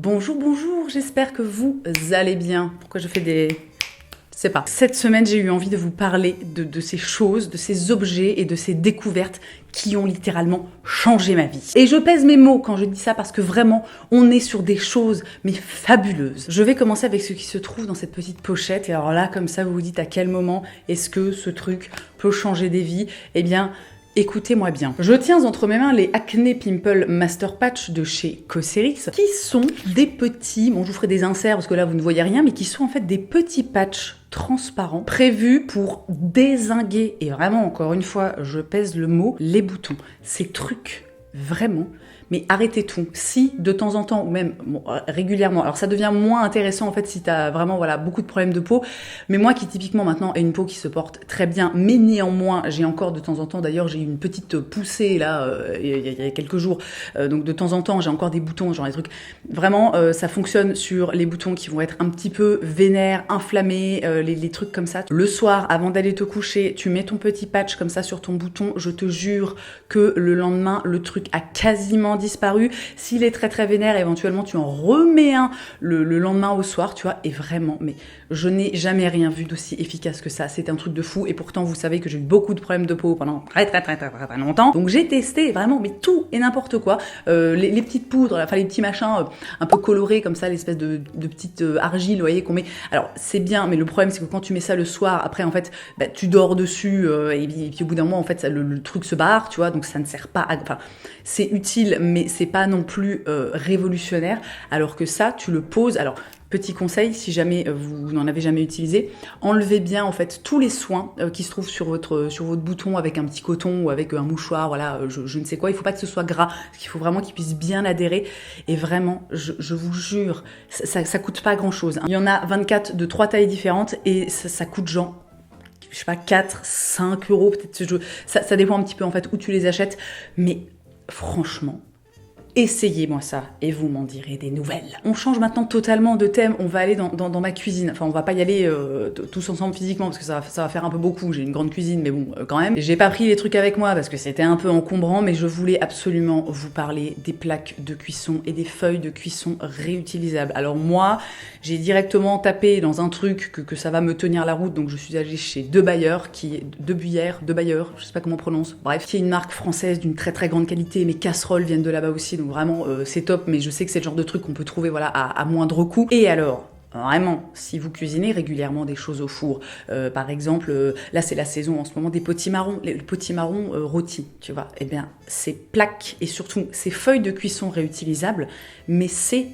Bonjour, bonjour, j'espère que vous allez bien. Pourquoi je fais des... Je sais pas. Cette semaine, j'ai eu envie de vous parler de ces choses, de ces objets et de ces découvertes qui ont littéralement changé ma vie. Et je pèse mes mots quand je dis ça parce que vraiment, on est sur des choses, mais fabuleuses. Je vais commencer avec ce qui se trouve dans cette petite pochette. Et alors là, comme ça, vous vous dites à quel moment est-ce que ce truc peut changer des vies? Eh bien... écoutez-moi bien. Je tiens entre mes mains les Acne Pimple Master Patch de chez Cosrx, qui sont des petits, bon je vous ferai des inserts parce que là vous ne voyez rien, mais qui sont en fait des petits patchs transparents prévus pour dézinguer, et vraiment encore une fois je pèse le mot, les boutons. Ces trucs, vraiment, mais arrêtez tout. Si de temps en temps, ou même bon, régulièrement, alors ça devient moins intéressant en fait si t'as vraiment voilà, beaucoup de problèmes de peau, mais moi qui typiquement maintenant ai une peau qui se porte très bien, mais néanmoins j'ai encore de temps en temps, d'ailleurs j'ai eu une petite poussée là il y a quelques jours, donc de temps en temps j'ai encore des boutons, genre des trucs, vraiment ça fonctionne sur les boutons qui vont être un petit peu vénères, inflammés, les trucs comme ça. Le soir, avant d'aller te coucher, tu mets ton petit patch comme ça sur ton bouton, je te jure que le lendemain, le truc a quasiment disparu. S'il est très très vénère, éventuellement tu en remets un le lendemain au soir, tu vois, et vraiment, mais je n'ai jamais rien vu d'aussi efficace que ça. C'est un truc de fou, et pourtant vous savez que j'ai eu beaucoup de problèmes de peau pendant très longtemps, donc j'ai testé vraiment, mais tout et n'importe quoi, les petites poudres, enfin les petits machins un peu colorés comme ça, l'espèce de petite argile, vous voyez, qu'on met. Alors c'est bien, mais le problème c'est que quand tu mets ça le soir, après en fait, bah, tu dors dessus, et puis au bout d'un moment en fait ça, le truc se barre, tu vois, donc ça ne sert pas à... Enfin, c'est utile, mais c'est pas non plus révolutionnaire, alors que ça, tu le poses. Alors, petit conseil, si jamais vous n'en avez jamais utilisé, enlevez bien en fait tous les soins qui se trouvent sur votre bouton avec un petit coton ou avec un mouchoir, voilà, je ne sais quoi. Il faut pas que ce soit gras, parce qu'il faut vraiment qu'il puisse bien adhérer. Et vraiment, je vous jure, ça coûte pas grand chose. Il y en a 24 de 3 tailles différentes et ça coûte genre, je sais pas, 4, 5 euros peut-être. Ça dépend un petit peu en fait où tu les achètes, mais franchement, essayez-moi ça et vous m'en direz des nouvelles. On change maintenant totalement de thème, on va aller dans ma cuisine. Enfin, on va pas y aller tous ensemble physiquement parce que ça va faire un peu beaucoup. J'ai une grande cuisine, mais bon, quand même. J'ai pas pris les trucs avec moi parce que c'était un peu encombrant, mais je voulais absolument vous parler des plaques de cuisson et des feuilles de cuisson réutilisables. Alors moi, j'ai directement tapé dans un truc que ça va me tenir la route, donc je suis allée chez De Bayer, De Bayer, je sais pas comment on prononce, bref, qui est une marque française d'une très très grande qualité. Mes casseroles viennent de là-bas aussi, donc vraiment c'est top, mais je sais que c'est le genre de truc qu'on peut trouver voilà, à moindre coût. Et alors, vraiment, si vous cuisinez régulièrement des choses au four, par exemple, là c'est la saison en ce moment des potimarrons, les potimarrons rôtis, tu vois, eh bien ces plaques et surtout ces feuilles de cuisson réutilisables, mais c'est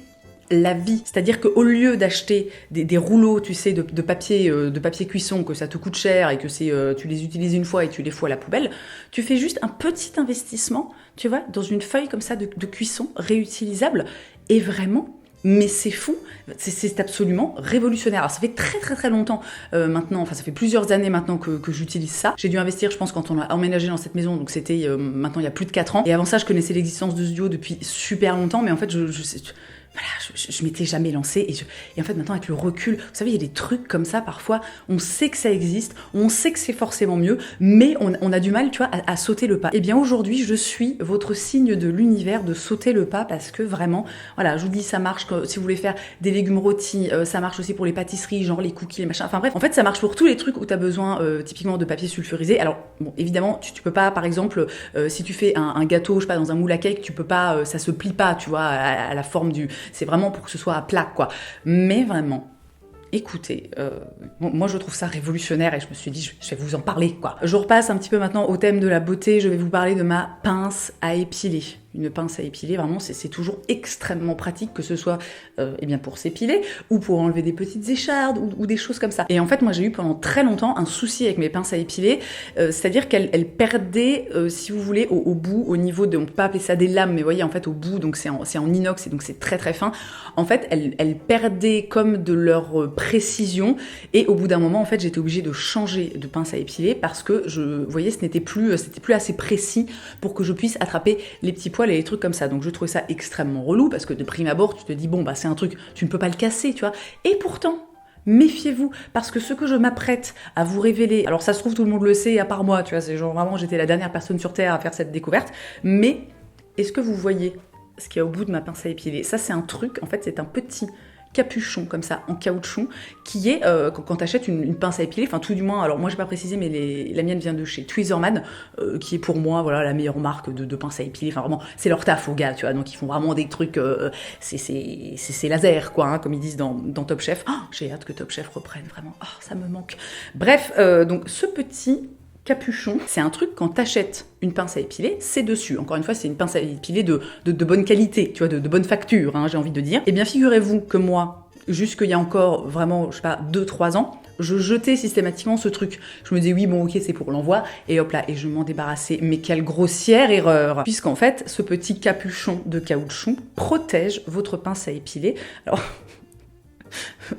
la vie. C'est-à-dire qu'au lieu d'acheter des rouleaux, tu sais, de papier cuisson, que ça te coûte cher et que tu les utilises une fois et tu les fous à la poubelle, tu fais juste un petit investissement, tu vois, dans une feuille comme ça de cuisson réutilisable, et vraiment, mais c'est fou, c'est absolument révolutionnaire. Alors ça fait très très très longtemps maintenant, enfin ça fait plusieurs années maintenant que j'utilise ça. J'ai dû investir, je pense, quand on a emménagé dans cette maison, donc c'était maintenant il y a plus de 4 ans. Et avant ça, je connaissais l'existence de ce duo depuis super longtemps, mais en fait voilà, je m'étais jamais lancée, et en fait maintenant avec le recul, vous savez, il y a des trucs comme ça parfois, on sait que ça existe, on sait que c'est forcément mieux, mais on a du mal, tu vois, à sauter le pas. Et bien aujourd'hui, je suis votre signe de l'univers de sauter le pas, parce que vraiment, voilà, je vous dis, ça marche si vous voulez faire des légumes rôtis, ça marche aussi pour les pâtisseries, genre les cookies, les machins, enfin bref, en fait ça marche pour tous les trucs où tu as besoin typiquement de papier sulfurisé. Alors bon, évidemment, tu peux pas, par exemple, si tu fais un gâteau, je sais pas, dans un moule à cake, tu peux pas, ça se plie pas, tu vois, à la forme du... C'est vraiment pour que ce soit à plat, quoi. Mais vraiment, écoutez, moi je trouve ça révolutionnaire et je me suis dit, je vais vous en parler, quoi. Je repasse un petit peu maintenant au thème de la beauté. Je vais vous parler de ma pince à épiler. Une pince à épiler, vraiment, c'est toujours extrêmement pratique, que ce soit eh bien pour s'épiler ou pour enlever des petites échardes ou des choses comme ça. Et en fait, moi, j'ai eu pendant très longtemps un souci avec mes pinces à épiler, c'est-à-dire qu'elles perdaient, si vous voulez, au bout, au niveau de... On peut pas appeler ça des lames, mais vous voyez, en fait, au bout, donc c'est en inox et donc c'est très très fin. En fait, elles perdaient comme de leur précision, et au bout d'un moment, en fait, j'étais obligée de changer de pince à épiler parce que, vous voyez, c'était plus assez précis pour que je puisse attraper les petits poils et les trucs comme ça. Donc je trouvais ça extrêmement relou parce que de prime abord tu te dis bon bah c'est un truc, tu ne peux pas le casser, tu vois. Et pourtant, méfiez-vous, parce que ce que je m'apprête à vous révéler, alors ça se trouve tout le monde le sait à part moi, tu vois, c'est genre vraiment j'étais la dernière personne sur Terre à faire cette découverte, mais est-ce que vous voyez ce qu'il y a au bout de ma pince à épiler. Ça, c'est un truc, en fait, c'est un petit capuchon comme ça en caoutchouc qui est quand tu achètes une pince à épiler, enfin tout du moins, alors moi j'ai pas précisé mais la mienne vient de chez Tweezerman qui est pour moi voilà la meilleure marque de pince à épiler, enfin vraiment c'est leur taf aux gars, tu vois, donc ils font vraiment des trucs c'est laser quoi, hein, comme ils disent dans Top Chef. Oh, j'ai hâte que Top Chef reprenne vraiment, oh, ça me manque. Bref, donc ce petit capuchon, c'est un truc quand t'achètes une pince à épiler, c'est dessus. Encore une fois, c'est une pince à épiler de bonne qualité, tu vois, de bonne facture, hein, j'ai envie de dire. Eh bien, figurez-vous que moi, jusqu'il y a encore vraiment, je sais pas, 2-3 ans, je jetais systématiquement ce truc. Je me disais, oui, bon, ok, c'est pour l'envoi, et hop là, et je m'en débarrassais. Mais quelle grossière erreur! Puisqu'en fait, ce petit capuchon de caoutchouc protège votre pince à épiler. Alors,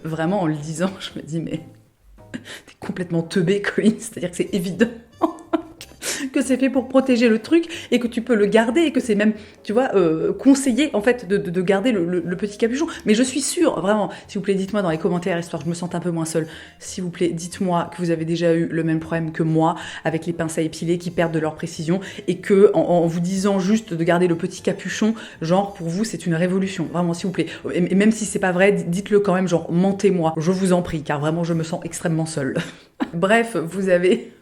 vraiment, en le disant, je me dis, mais t'es complètement teubé, Colline, c'est-à-dire que c'est évident que c'est fait pour protéger le truc et que tu peux le garder et que c'est même, tu vois, conseillé en fait de garder le petit capuchon. Mais je suis sûre, vraiment, s'il vous plaît, dites-moi dans les commentaires, histoire que je me sente un peu moins seule, s'il vous plaît, dites-moi que vous avez déjà eu le même problème que moi avec les pinces à épiler qui perdent de leur précision et que en vous disant juste de garder le petit capuchon, genre pour vous c'est une révolution, vraiment s'il vous plaît. Et même si c'est pas vrai, dites-le quand même, genre mentez-moi, je vous en prie, car vraiment je me sens extrêmement seule. Bref, vous avez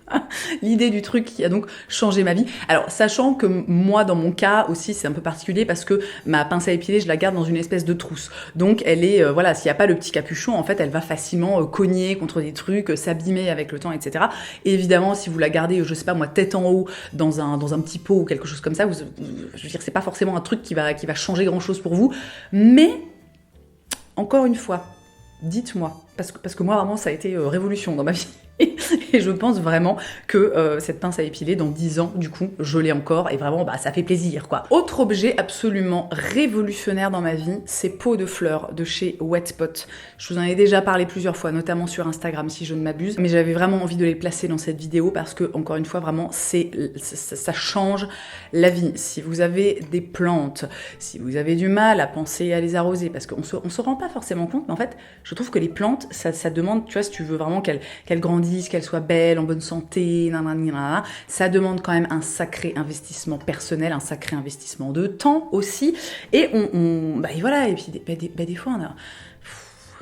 l'idée du truc qui a donc changé ma vie. Alors, sachant que moi, dans mon cas aussi, c'est un peu particulier parce que ma pince à épiler, je la garde dans une espèce de trousse. Donc, elle est, voilà, s'il n'y a pas le petit capuchon, en fait, elle va facilement cogner contre des trucs, s'abîmer avec le temps, etc. Et évidemment, si vous la gardez, je sais pas moi, tête en haut, dans un petit pot ou quelque chose comme ça, je veux dire, c'est pas forcément un truc qui va changer grand-chose pour vous. Mais, encore une fois, dites-moi, parce que moi, vraiment, ça a été révolution dans ma vie. Et je pense vraiment que cette pince à épiler, dans 10 ans, du coup, je l'ai encore et vraiment, bah, ça fait plaisir, quoi. Autre objet absolument révolutionnaire dans ma vie, ces pots de fleurs de chez Wetspot. Je vous en ai déjà parlé plusieurs fois, notamment sur Instagram, si je ne m'abuse, mais j'avais vraiment envie de les placer dans cette vidéo parce que, encore une fois, vraiment, ça change la vie. Si vous avez des plantes, si vous avez du mal à penser à les arroser, parce qu'on se rend pas forcément compte, mais en fait, je trouve que les plantes, ça demande, tu vois, si tu veux vraiment qu'elles grandissent, qu'elle soit belle, en bonne santé, nanana, ça demande quand même un sacré investissement personnel, un sacré investissement de temps aussi. Et bah, et voilà, et puis des fois on a...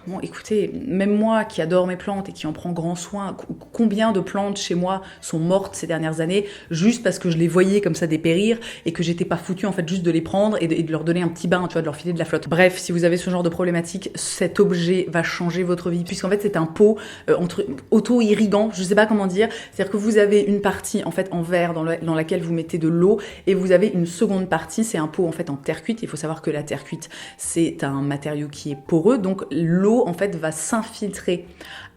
Bon, écoutez, même moi qui adore mes plantes et qui en prends grand soin, combien de plantes chez moi sont mortes ces dernières années juste parce que je les voyais comme ça dépérir et que j'étais pas foutue en fait juste de les prendre et de leur donner un petit bain, tu vois, de leur filer de la flotte. Bref, si vous avez ce genre de problématique, cet objet va changer votre vie puisqu'en fait c'est un pot auto-irrigant, je sais pas comment dire, c'est-à-dire que vous avez une partie en fait en verre dans laquelle vous mettez de l'eau et vous avez une seconde partie, c'est un pot en fait en terre cuite. Il faut savoir que la terre cuite c'est un matériau qui est poreux, donc l'eau en fait va s'infiltrer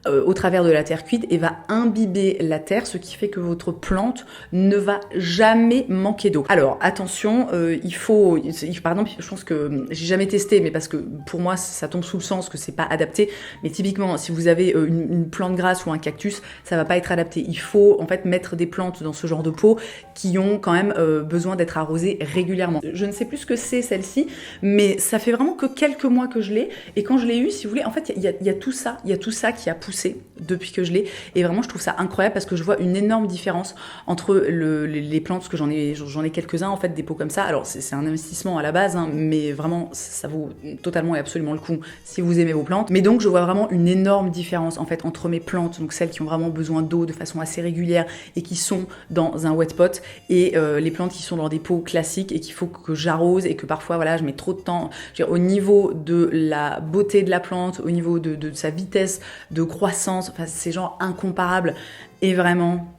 au travers de la terre cuite et va imbiber la terre, ce qui fait que votre plante ne va jamais manquer d'eau. Alors attention, par exemple, je pense que j'ai jamais testé, mais parce que pour moi ça tombe sous le sens que c'est pas adapté, mais typiquement si vous avez une plante grasse ou un cactus, ça va pas être adapté. Il faut en fait mettre des plantes dans ce genre de pot qui ont quand même besoin d'être arrosées régulièrement. Je ne sais plus ce que c'est celle-ci, mais ça fait vraiment que quelques mois que je l'ai, et quand je l'ai eu, si vous voulez, en fait il y a tout ça qui a poussé depuis que je l'ai, et vraiment je trouve ça incroyable parce que je vois une énorme différence entre les plantes, parce que j'en ai quelques-uns en fait, des pots comme ça. Alors c'est un investissement à la base, hein, mais vraiment ça vaut totalement et absolument le coup si vous aimez vos plantes. Mais donc je vois vraiment une énorme différence en fait entre mes plantes, donc celles qui ont vraiment besoin d'eau de façon assez régulière et qui sont dans un wet pot, et les plantes qui sont dans des pots classiques et qu'il faut que j'arrose et que parfois voilà je mets trop de temps. Je veux dire, au niveau de la beauté de la plante, au niveau de sa vitesse de croissance, enfin c'est genre incomparable, et vraiment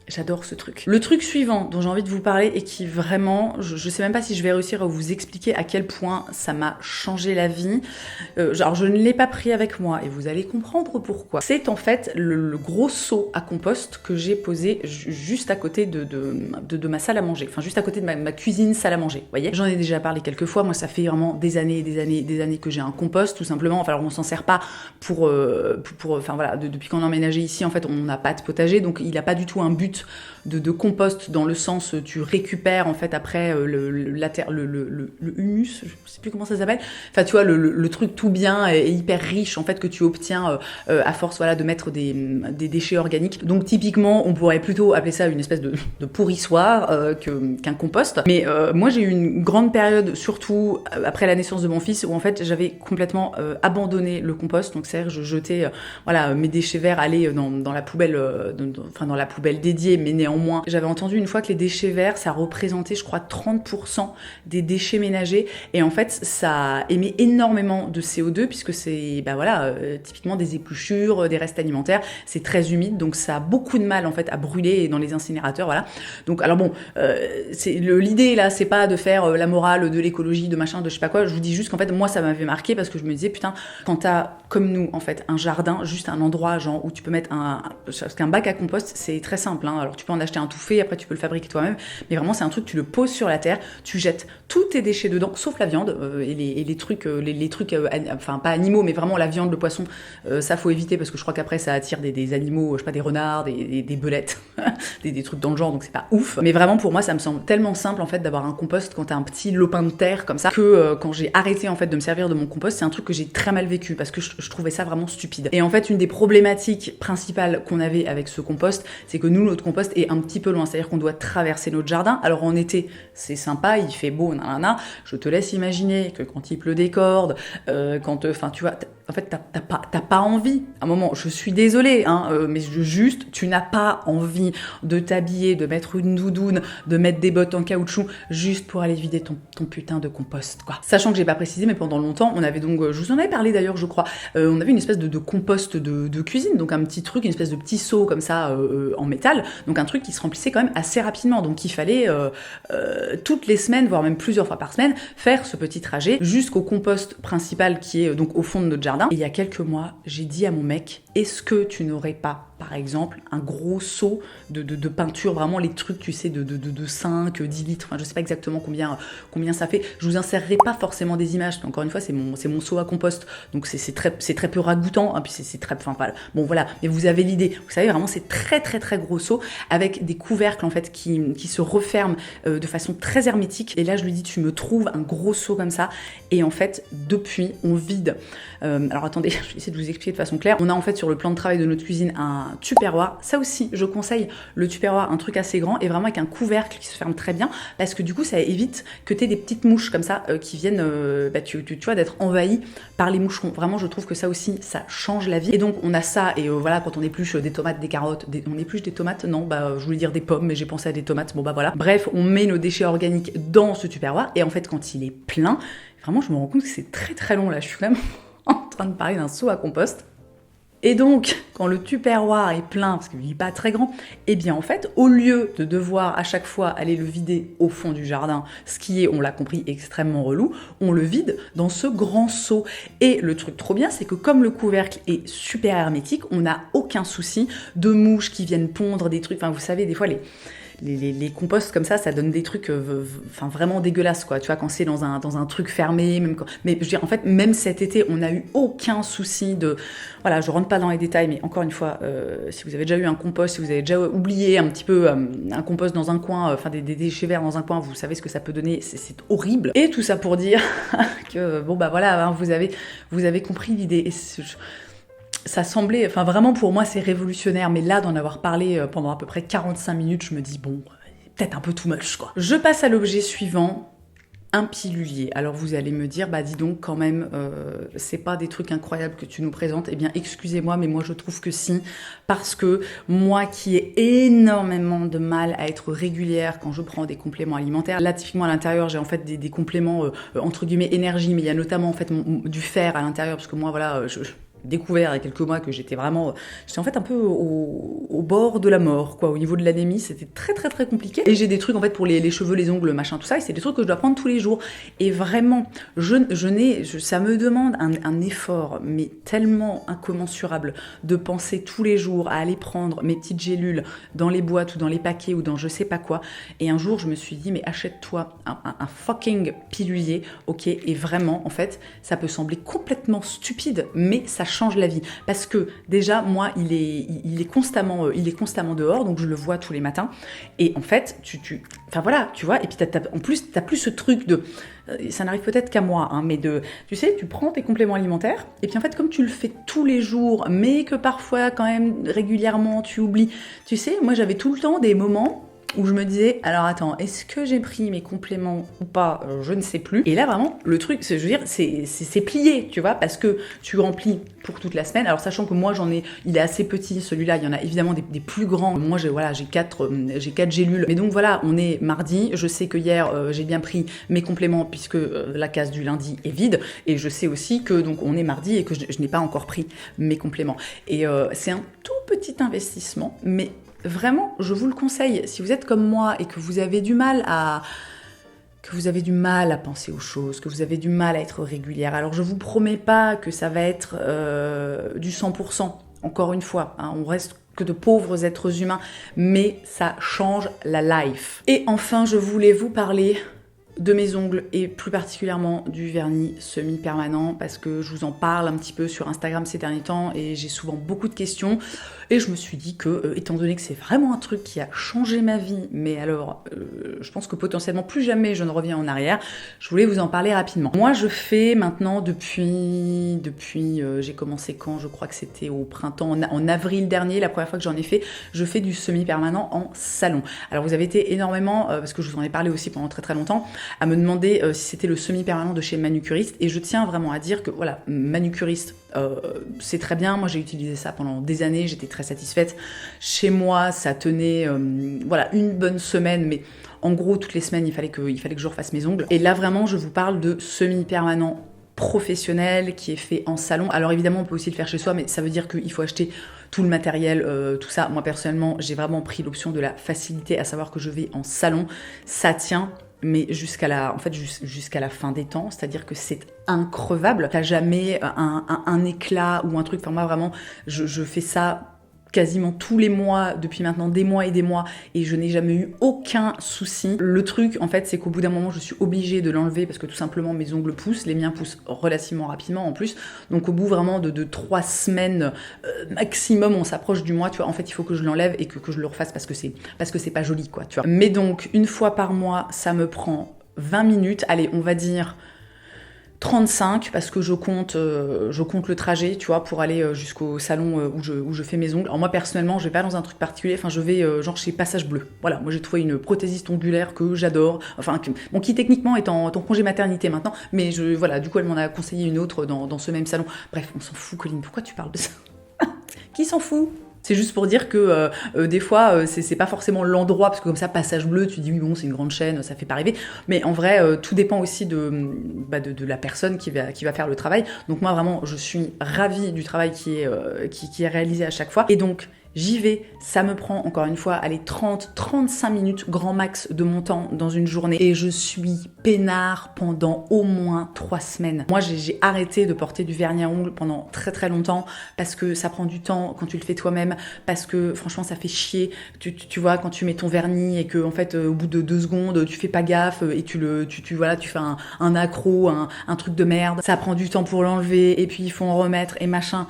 j'adore ce truc. Le truc suivant dont j'ai envie de vous parler et qui vraiment, je sais même pas si je vais réussir à vous expliquer à quel point ça m'a changé la vie. Alors je ne l'ai pas pris avec moi et vous allez comprendre pourquoi. C'est en fait le gros seau à compost que j'ai posé juste à côté de ma salle à manger. Enfin juste à côté de ma cuisine salle à manger, vous voyez. J'en ai déjà parlé quelques fois, moi ça fait vraiment des années que j'ai un compost tout simplement. Enfin alors on s'en sert pas enfin voilà, depuis qu'on a emménagé ici en fait on n'a pas de potager, donc il n'a pas du tout un but de compost dans le sens tu récupères en fait après la terre, le humus, je sais plus comment ça s'appelle. Enfin tu vois le truc tout bien et hyper riche en fait que tu obtiens à force voilà de mettre des déchets organiques. Donc typiquement on pourrait plutôt appeler ça une espèce de pourrissoir qu'un compost. Mais moi j'ai eu une grande période surtout après la naissance de mon fils où en fait j'avais complètement abandonné le compost. Donc c'est-à-dire que je jetais voilà mes déchets verts allaient dans la poubelle dans la poubelle dédiée, mais néanmoins j'avais entendu une fois que les déchets verts ça représentait je crois 30% des déchets ménagers et en fait ça émet énormément de CO2 puisque c'est typiquement des épluchures, des restes alimentaires, c'est très humide donc ça a beaucoup de mal en fait à brûler dans les incinérateurs, voilà. Donc alors bon, l'idée là c'est pas de faire la morale de l'écologie, de machin, de je sais pas quoi, je vous dis juste qu'en fait moi ça m'avait marqué parce que je me disais putain, quand t'as comme nous en fait un jardin, juste un endroit genre où tu peux mettre parce qu'un bac à compost c'est très simple, hein. Alors tu peux en acheter un tout fait, après tu peux le fabriquer toi-même, mais vraiment c'est un truc, tu le poses sur la terre, tu jettes tous tes déchets dedans, sauf la viande et les trucs, les trucs, enfin pas animaux, mais vraiment la viande, le poisson, ça faut éviter parce que je crois qu'après ça attire des animaux, je sais pas, des renards, des belettes, des trucs dans le genre, donc c'est pas ouf. Mais vraiment pour moi ça me semble tellement simple en fait d'avoir un compost quand t'as un petit lopin de terre comme ça que quand j'ai arrêté en fait de me servir de mon compost, c'est un truc que j'ai très mal vécu parce que je trouvais ça vraiment stupide. Et en fait une des problématiques principales qu'on avait avec ce compost, c'est que nous notre compost est un petit peu loin, c'est-à-dire qu'on doit traverser notre jardin. Alors en été c'est sympa, il fait beau, nanana. Je te laisse imaginer que quand il pleut des cordes, enfin tu vois, en fait t'as pas envie. À un moment, je suis désolée, hein, mais juste tu n'as pas envie de t'habiller, de mettre une doudoune, de mettre des bottes en caoutchouc juste pour aller vider ton putain de compost, quoi. Sachant que j'ai pas précisé, mais pendant longtemps, on avait donc, je vous en avais parlé d'ailleurs, je crois, on avait une espèce de compost de cuisine, donc un petit truc, une espèce de petit seau comme ça en métal, donc un truc qui se remplissait quand même assez rapidement, donc il fallait toutes les semaines, voire même plusieurs fois par semaine, faire ce petit trajet jusqu'au compost principal qui est donc au fond de notre jardin. Et il y a quelques mois, j'ai dit à mon mec, est-ce que tu n'aurais pas, par exemple, un gros seau de peinture, vraiment les trucs, tu sais, de 5, 10 litres, enfin, je sais pas exactement combien ça fait. Je vous insérerai pas forcément des images, parce qu'encore une fois, c'est mon seau à compost, donc c'est très peu ragoûtant, hein, puis c'est très, enfin, voilà. Bon, voilà, mais vous avez l'idée. Vous savez, vraiment, c'est très gros seau, avec des couvercles, en fait, qui se referment de façon très hermétique. Et là, je lui dis, tu me trouves un gros seau comme ça, et en fait, depuis, on vide. Alors, attendez, je vais essayer de vous expliquer de façon claire. On a, en fait, sur le plan de travail de notre cuisine, un tupperware. Ça aussi, je conseille le tupperware, un truc assez grand et vraiment avec un couvercle qui se ferme très bien parce que du coup, ça évite que tu aies des petites mouches comme ça qui viennent, tu vois, d'être envahies par les moucherons. Vraiment, je trouve que ça aussi, ça change la vie. Et donc, on a ça et voilà, quand on épluche des tomates, des carottes, on épluche des tomates, non, je voulais dire des pommes, mais j'ai pensé à des tomates, bon voilà. Bref, on met nos déchets organiques dans ce tupperware et en fait, quand il est plein, vraiment, je me rends compte que c'est très long là. Je suis quand même en train de parler d'un seau à compost. Et donc, quand le tupperware est plein, parce qu'il n'est pas très grand, eh bien en fait, au lieu de devoir à chaque fois aller le vider au fond du jardin, ce qui est, on l'a compris, extrêmement relou, on le vide dans ce grand seau. Et le truc trop bien, c'est que comme le couvercle est super hermétique, on n'a aucun souci de mouches qui viennent pondre des trucs. Enfin, vous savez, des fois, les composts comme ça donne des trucs vraiment dégueulasses, quoi. Tu vois, quand c'est dans un truc fermé, mais je veux dire, en fait, même cet été, on n'a eu aucun souci de... Voilà, je rentre pas dans les détails, mais encore une fois, si vous avez déjà eu un compost, si vous avez déjà oublié un petit peu un compost dans un coin, des déchets verts dans un coin, vous savez ce que ça peut donner, c'est horrible. Et tout ça pour dire que, voilà, hein, vous avez compris l'idée. Et ça semblait, vraiment pour moi c'est révolutionnaire, mais là d'en avoir parlé pendant à peu près 45 minutes, je me dis bon, peut-être un peu too much quoi. Je passe à l'objet suivant, un pilulier. Alors vous allez me dire, dis donc quand même, c'est pas des trucs incroyables que tu nous présentes. Eh bien excusez-moi, mais moi je trouve que si, parce que moi qui ai énormément de mal à être régulière quand je prends des compléments alimentaires, là typiquement à l'intérieur j'ai en fait des compléments entre guillemets énergie, mais il y a notamment en fait du fer à l'intérieur, parce que moi voilà, je découvert il y a quelques mois que j'étais en fait un peu au bord de la mort, quoi. Au niveau de l'anémie, c'était très compliqué. Et j'ai des trucs en fait pour les cheveux, les ongles, machin, tout ça, et c'est des trucs que je dois prendre tous les jours. Et vraiment, ça me demande un effort, mais tellement incommensurable, de penser tous les jours à aller prendre mes petites gélules dans les boîtes ou dans les paquets ou dans je sais pas quoi. Et un jour, je me suis dit, mais achète-toi un fucking pilulier, ok. Et vraiment, en fait, ça peut sembler complètement stupide, mais ça change la vie. Parce que déjà, moi, il est constamment dehors, donc je le vois tous les matins. Et en fait, enfin voilà, tu vois, et puis en plus, t'as plus ce truc de... ça n'arrive peut-être qu'à moi, hein, mais tu sais, tu prends tes compléments alimentaires, et puis en fait, comme tu le fais tous les jours, mais que parfois, quand même, régulièrement, tu oublies, tu sais, moi, j'avais tout le temps des moments où je me disais, alors attends, est-ce que j'ai pris mes compléments ou pas? Je ne sais plus. Et là, vraiment, le truc, je veux dire, c'est plié, tu vois, parce que tu remplis pour toute la semaine. Alors, sachant que moi, il est assez petit, celui-là, il y en a évidemment des plus grands. Moi, j'ai 4 gélules. Mais donc, voilà, on est mardi. Je sais que hier, j'ai bien pris mes compléments puisque la case du lundi est vide. Et je sais aussi que, donc, on est mardi et que je n'ai pas encore pris mes compléments. Et c'est un tout petit investissement, mais vraiment, je vous le conseille, si vous êtes comme moi et que vous avez du mal à penser aux choses, que vous avez du mal à être régulière. Alors je vous promets pas que ça va être du 100%, encore une fois, hein, on reste que de pauvres êtres humains, mais ça change la life. Et enfin, je voulais vous parler de mes ongles et plus particulièrement du vernis semi-permanent parce que je vous en parle un petit peu sur Instagram ces derniers temps et j'ai souvent beaucoup de questions et je me suis dit que, étant donné que c'est vraiment un truc qui a changé ma vie, mais alors je pense que potentiellement plus jamais je ne reviens en arrière, je voulais vous en parler rapidement. Moi je fais maintenant depuis j'ai commencé quand? Je crois que c'était au printemps, en avril dernier, la première fois que j'en ai fait, je fais du semi-permanent en salon. Alors vous avez été énormément, parce que je vous en ai parlé aussi pendant très très longtemps, à me demander si c'était le semi-permanent de chez Manucuriste et je tiens vraiment à dire que voilà, Manucuriste c'est très bien, moi j'ai utilisé ça pendant des années, j'étais très satisfaite. Chez moi ça tenait voilà, une bonne semaine, mais en gros toutes les semaines il fallait que je refasse mes ongles. Et là vraiment je vous parle de semi-permanent professionnel qui est fait en salon. Alors évidemment on peut aussi le faire chez soi, mais ça veut dire qu'il faut acheter tout le matériel, tout ça. Moi personnellement j'ai vraiment pris l'option de la facilité, à savoir que je vais en salon, ça tient mais jusqu'à la fin des temps, c'est-à-dire que c'est increvable. T'as jamais un éclat ou un truc, enfin moi vraiment, je fais ça quasiment tous les mois, depuis maintenant des mois et je n'ai jamais eu aucun souci. Le truc, en fait, c'est qu'au bout d'un moment, je suis obligée de l'enlever parce que tout simplement, mes ongles poussent, les miens poussent relativement rapidement en plus, donc au bout vraiment de 3 semaines maximum, on s'approche du mois, tu vois, en fait, il faut que je l'enlève et que je le refasse parce que c'est pas joli, quoi, tu vois. Mais donc, une fois par mois, ça me prend 20 minutes, allez, on va dire 35 parce que je compte le trajet, tu vois, pour aller jusqu'au salon où je fais mes ongles. Alors moi personnellement, je vais pas dans un truc particulier, enfin je vais genre chez Passage Bleu. Voilà, moi j'ai trouvé une prothésiste ongulaire que j'adore, enfin qui techniquement est en congé maternité maintenant, mais voilà, du coup elle m'en a conseillé une autre dans ce même salon. Bref, on s'en fout, Colline, pourquoi tu parles de ça? Qui s'en fout? C'est juste pour dire que des fois, c'est pas forcément l'endroit, parce que comme ça, Passage Bleu, tu dis oui, bon, c'est une grande chaîne, ça fait pas rêver. Mais en vrai, tout dépend aussi de la personne qui va faire le travail. Donc moi, vraiment, je suis ravie du travail qui est réalisé à chaque fois. Et donc, j'y vais, ça me prend encore une fois, allez, 30-35 minutes grand max de mon temps dans une journée et je suis peinard pendant au moins 3 semaines. Moi, j'ai arrêté de porter du vernis à ongles pendant très très longtemps parce que ça prend du temps quand tu le fais toi-même, parce que franchement, ça fait chier. Tu vois, quand tu mets ton vernis et que en fait, au bout de 2 secondes, tu fais pas gaffe et tu fais un accro, un truc de merde. Ça prend du temps pour l'enlever et puis il faut en remettre et machin.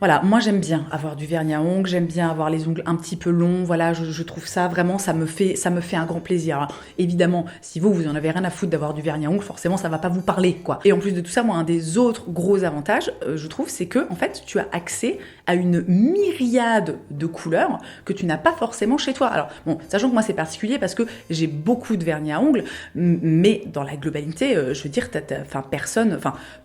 Voilà, moi j'aime bien avoir du vernis à ongles, j'aime bien avoir les ongles un petit peu longs, voilà, je trouve ça vraiment, ça me fait un grand plaisir. Alors, évidemment, si vous en avez rien à foutre d'avoir du vernis à ongles, forcément ça va pas vous parler, quoi. Et en plus de tout ça, moi un des autres gros avantages, je trouve, c'est que en fait tu as accès à une myriade de couleurs que tu n'as pas forcément chez toi. Alors bon, sachant que moi c'est particulier parce que j'ai beaucoup de vernis à ongles, mais dans la globalité, je veux dire,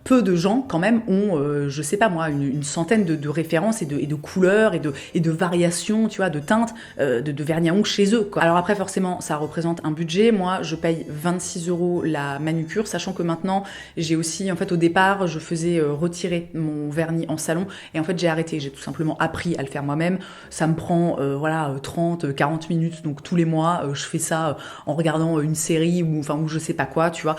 peu de gens quand même ont, je sais pas moi, une centaine de références et de couleurs et de variations, tu vois, de teintes de vernis à ongles chez eux, quoi. Alors après, forcément, ça représente un budget. Moi, je paye 26 € la manucure, sachant que maintenant, j'ai aussi, en fait, au départ, je faisais retirer mon vernis en salon et en fait, j'ai arrêté. J'ai tout simplement appris à le faire moi-même. Ça me prend, 30-40 minutes, donc tous les mois, je fais ça en regardant une série ou je sais pas quoi, tu vois.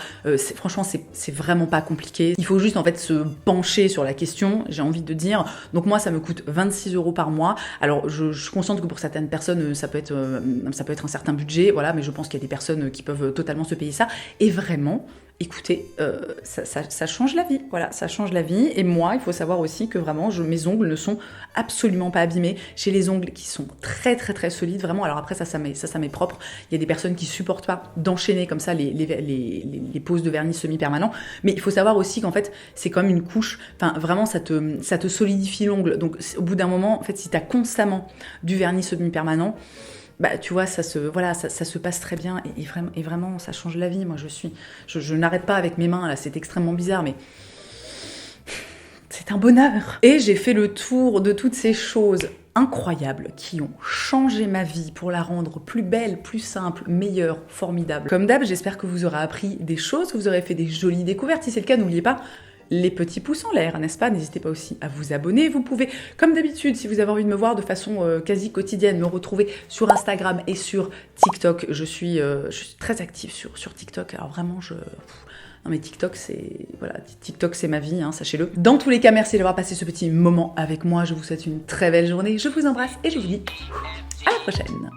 Franchement, c'est vraiment pas compliqué. Il faut juste, en fait, se pencher sur la question, j'ai envie de dire. Donc moi, ça me coûte 26 € par mois. Alors, je suis consciente que pour certaines personnes, ça peut être un certain budget, voilà, mais je pense qu'il y a des personnes qui peuvent totalement se payer ça. Et vraiment, écoutez, ça change la vie, voilà, ça change la vie. Et moi, il faut savoir aussi que vraiment, mes ongles ne sont absolument pas abîmés. J'ai les ongles qui sont très très très solides, vraiment. Alors après, ça m'est propre. Il y a des personnes qui supportent pas d'enchaîner comme ça les poses de vernis semi-permanent. Mais il faut savoir aussi qu'en fait, c'est comme une couche. Enfin, vraiment, ça te solidifie l'ongle. Donc, au bout d'un moment, en fait, si tu as constamment du vernis semi-permanent, bah, tu vois, ça se passe très bien et vraiment, ça change la vie. Moi, je n'arrête pas avec mes mains, là, c'est extrêmement bizarre, mais c'est un bonheur. Et j'ai fait le tour de toutes ces choses incroyables qui ont changé ma vie pour la rendre plus belle, plus simple, meilleure, formidable. Comme d'hab, j'espère que vous aurez appris des choses, que vous aurez fait des jolies découvertes. Si c'est le cas, n'oubliez pas les petits pouces en l'air, n'est-ce pas? N'hésitez pas aussi à vous abonner. Vous pouvez, comme d'habitude, si vous avez envie de me voir de façon quasi quotidienne, me retrouver sur Instagram et sur TikTok. Je suis très active sur TikTok. Alors vraiment, non mais TikTok, c'est ma vie, hein, sachez-le. Dans tous les cas, merci d'avoir passé ce petit moment avec moi. Je vous souhaite une très belle journée. Je vous embrasse et je vous dis à la prochaine.